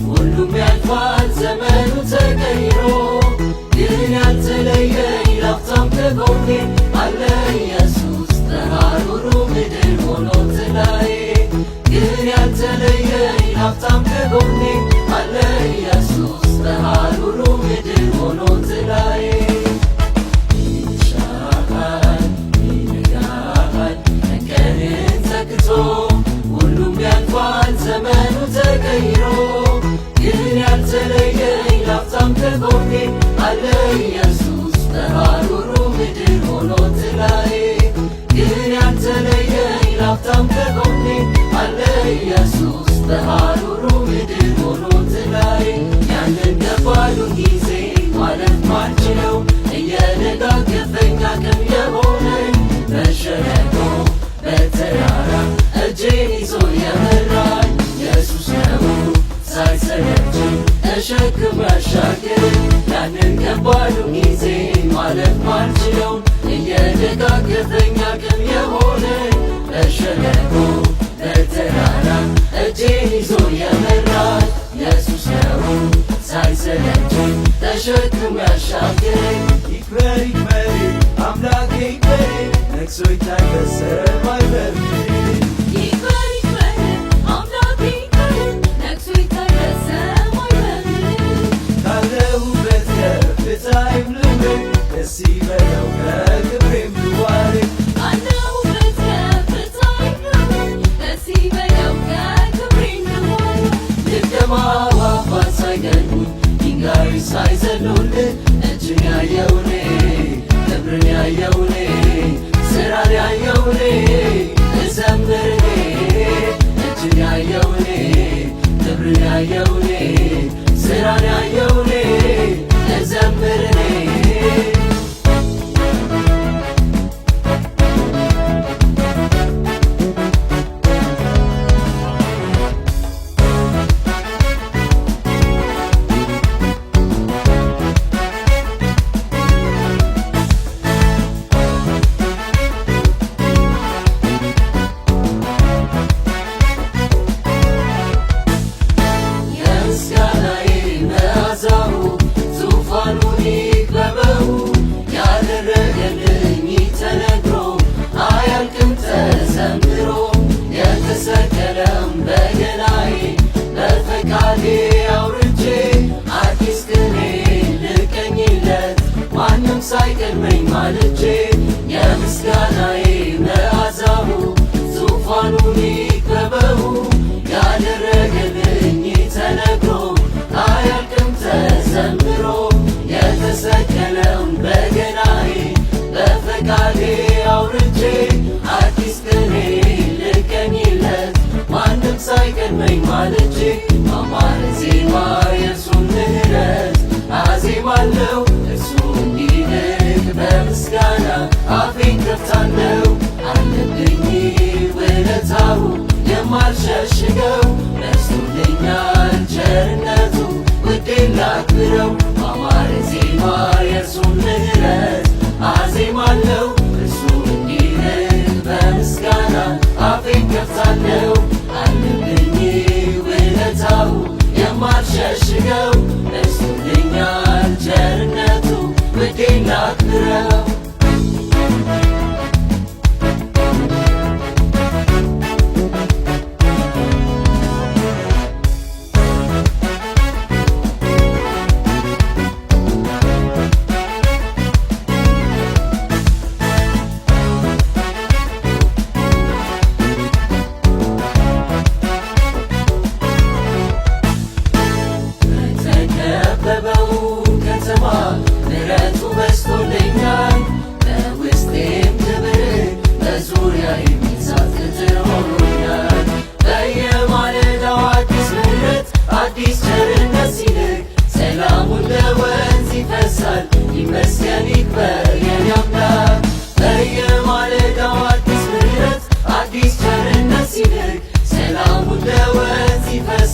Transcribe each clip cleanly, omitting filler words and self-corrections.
ሁሉም ያልፋል ዘመኑ ተቀይሮ ግን ያልተለየኝ ላፍታም ከጎኔ አለ ኢየሱስ በሐሩሩ ምድር ሆኖ ጥላዬ ግን ያልተለየኝ ላፍታም ከጎኔ አለ ኢየሱስ በሐሩሩ ምድር ሆኖ ጥላዬ ይሻል ይነጋል ቀንን ተክቶ ሁሉም ያልፋል ዘመኑ ተቀይሮ ግን ያልተለየኝ ላፍታም ከጎኔ አለ ኢየሱስ በሐሩሩ ምድር ሆኖ ጥላዬ ግን ያልተለየኝ ላፍታም ከጎኔ አለ ኢየሱስ በሐሩሩ ምድር ሆኖ ጥላዬ ያንን ከባዱን ጊዜ ማለፍ ማልችለው እየደጋገፈኝ አቅም የሆነኝ በሸለቆ በተራራ እጄን ይዞ የመራኝ ኢየሱስ ነው ሳይሰለቸኝ ተሸክሞ ያሻገረኝ ያንን ከባዱን ጊዜ ማለፍ ማልችለው እየደጋገፈኝ አቅም የሆነኝ በሸለቆ በተራራ እጄን ይዞ የመራኝ ኢየሱስ ነው ሳይሰለቸኝ ተሸክሞ ያሻገረኝ ይክበር ይክበር አምላኬ ይክበር ነግሶ ይታይ በሰማይ በምድር ይክበር ይክበር አምላኬ ይክበር ነግሶ ይታይ በሰማይ በምድር ካለሁበት ከፍታ ይምልምል ደስ ይበለው ከክብሬም ልዋረድ ካለሁበት ከፍታ ይምልምል ደስ ይበለው ከክብሬም ልዋረድ ልቅደም አዕዋፋት ሳይገድሙኝ ድንጋዮች ሳይዘሉልኝ እጅን ያየው እኔ ክብርን ያየው እኔ ስራን ያየው እኔ እዘምር እኔ እጅን ያየው እኔ ክብርን ያየው እኔ ስራን ያየው እኔ እዘምር እኔ የተሰቀለም በገናዬ በፈቃዴ አውርቼ አዲስ ቅኔ ልቀኝለት ማንም ሳይቀድመኝ ማልቼ የምስጋናዬ መዓዛው ዙፋኑን ይክበበው ያደረገልኝ ተነግሮ አያልቅም ተዘምሮ የተሰቀለውን በገናዬ በፈቃዴ አውርቼ አዲስ ቅኔ ልቀኝለት ማንም ሳይቀድመኝ ማልቼ በአማረ ዜማ የእርሱን ምሕረት አዜማለሁ እርሱ እንዲልክ በምስጋና አፌን ከፍታለሁ አለብኝ ውለታው የማልሸሽገው በዝቶልኛል ቸርነቱ ውዴን ላክብረው በአማረ ዜማ የእርሱን ምሕረት አዜማለሁ እርሱ እንዲልክ በምስጋና አፌን ከፍታለሁ አለብኝ ውለታው የማልሸሽገው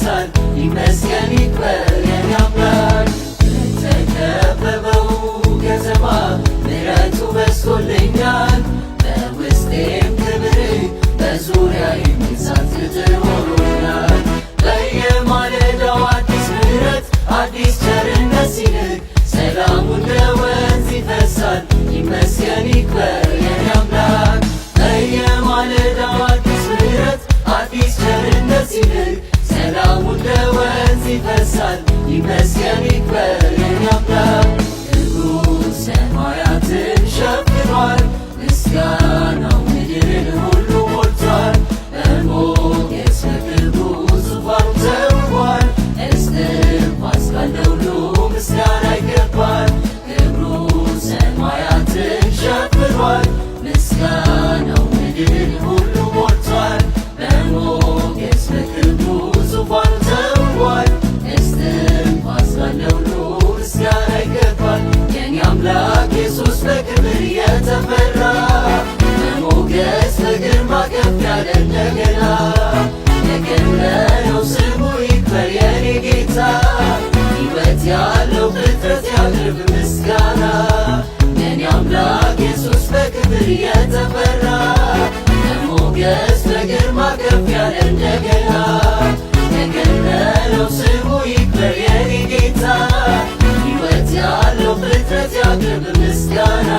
ይፈሳል ይመስገን ይክበር የኔ አምላክ። በተከበበው ከተማ ምሕረቱ በዝቶልኛል በውስጤም ክብር በዙሪያዬም እሳት ቅጥር ሆኖኛል። በየማለዳው አዲስ ምሕረት አዲስ ቸርነት ሲልክ ሰላሙ እንደ ወንዝ ይፈሳል ይመስገን ይክበር የኔ አምላክ። በየማለዳው አዲስ ምሕረት አዲስ ቸርነት ሲልክ ሰላሙ እንደ ወንዝ ይፈሳል ይመስገን ይክበር የኔ አምላክ። እግሩ ሰማያትን ሸፍኗል ምስጋናው ምድርን ሁሉ ሞልቷል። በሞገስ በክብሩ ዙፋኑ ተውቧል እስትንፋስ ካለው ሁሉ ምስጋና ይገባል። ክብሩ ሰማያትን ሸፍኗል ምስጋናው ምድርን ሁሉ ሞልቷል። በሞገስ በክብሩ ዙፋኑ ተውቧል እስትንፋስ ካለው ሁሉ ምስጋና ይገባል። የኔ አምላክ ኢየሱስ በክብር የተፈራ በሞገስ በግርማ ከፍ ያለ እንደገና የገነነው ስሙ ይክበር የኔ ጌታ። ሕይወት ያለው ፍጥረት ያቅርብ ምስጋና የኔ አምላክ ኢየሱስ በክብር የተፈራ በሞገስ በግርማ ከፍ ያለ እንደገና የገነነው ስሙ ይክበር የኔ ጌታ። ሕይወት ያለው ፍጥረት ያቅርብ ምስጋና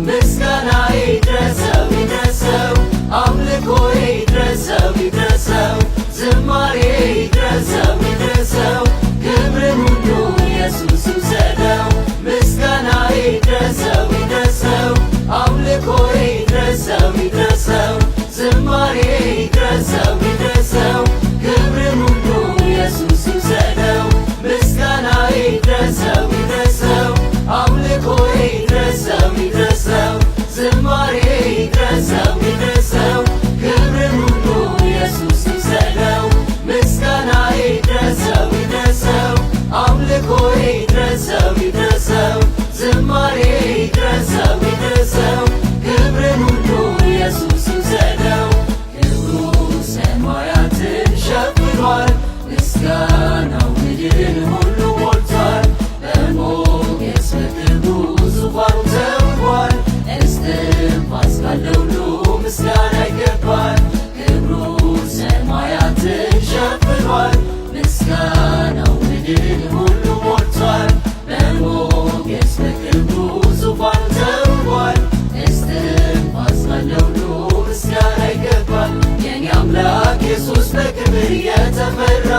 ምስጋና ይድረሰው ይድረሰው አምልኮ ይድረሰው ይድረሰው ዝማሬ ይድረሰው ይድረሰው ክብርን ሁሉ ኢየሱስ ይውሰደው። ምስጋና ይድረሰው ይድረሰው አምልኮ ይድረሰው ይድረሰው ዝማሬ ይድረሰው ይድረሰው ክብርን ሁሉ ኢየሱስ ይውሰደው። ምስጋና ይድረሰው ይድረሰው አምልኮ ይድረሰው ይድረሰው ዝማሬ ይድረሰው ይድረሰው ክብርን ሁሉ ኢየሱስ ይውሰደው። ምስጋና ይድረሰው ይድረሰው አምልኮ ይድረሰው ይድረሰው ዝማሬ ይድረሰው ይድረሰው ክብርን ሁሉ ኢየሱስ ይውሰደው። ክብሩ ሰማያትን ሸፍኗል ምስጋናው ምድርን ሁሉ ሞልቷል። በሞገስ በክብሩ ዙፋኑ ተውቧል እስትንፋስ ካለው ሁሉ ምስጋና ይገባል። ክብሩ ሰማያትን ሸፍኗል ምስጋናው ምድርን ሁሉ ሞልቷል። በሞገስ በክብሩ ዙፋኑ ተውቧል እስትንፋስ ካለው ሁሉ ምስጋና ይገባል። የኔ አምላክ ኢየሱስ በክብር የተፈራ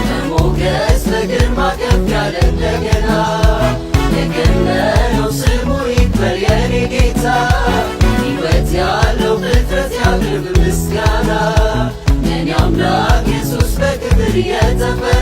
በሞገስ በግርማ ከፍ ያለ እንደገና የገነነው ስሙ ይክበር የኔ ጌታ። ሕይወት ያለው ፍጥረት ያቅርብ ምስጋና የኔ አምላክ ኢየሱስ በክብር የተፈራ